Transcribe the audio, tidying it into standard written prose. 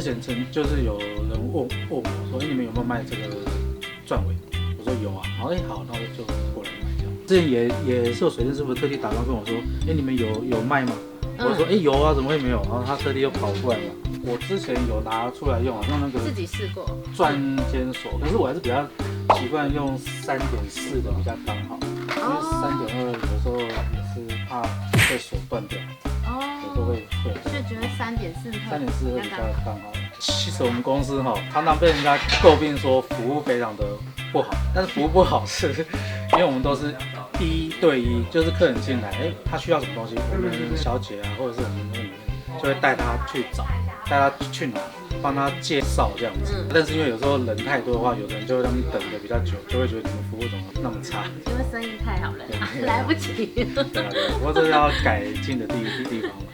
之前就是有人问我说，你们有没有卖这个钻尾？我说有啊，好，好，那我就过来买这样。之前也是有水电师傅特地打电话跟我说，你们有卖吗？我说有啊，怎么会没有？然后他特地又跑过来嘛。我之前有拿出来用啊，用那个自己试过钻尖锁，可是我还是比较习惯用3.4的比较刚好，因为3.2有时候也是怕会锁断掉，有时候会。所以觉得3.4会比较刚好。其实我们公司常常被人家诟病说服务非常的不好，但是服务不好是因为我们都是1对1，就是客人进来，他需要什么东西，我们小姐啊，或者是我们那个就会带他去找，带他去拿，帮他介绍这样子。但是因为有时候人太多的话，有的人就会让你等的比较久，就会觉得你们服务怎么那么差？因为生意太好了，来不及。对，不过这是要改进的地方嘛。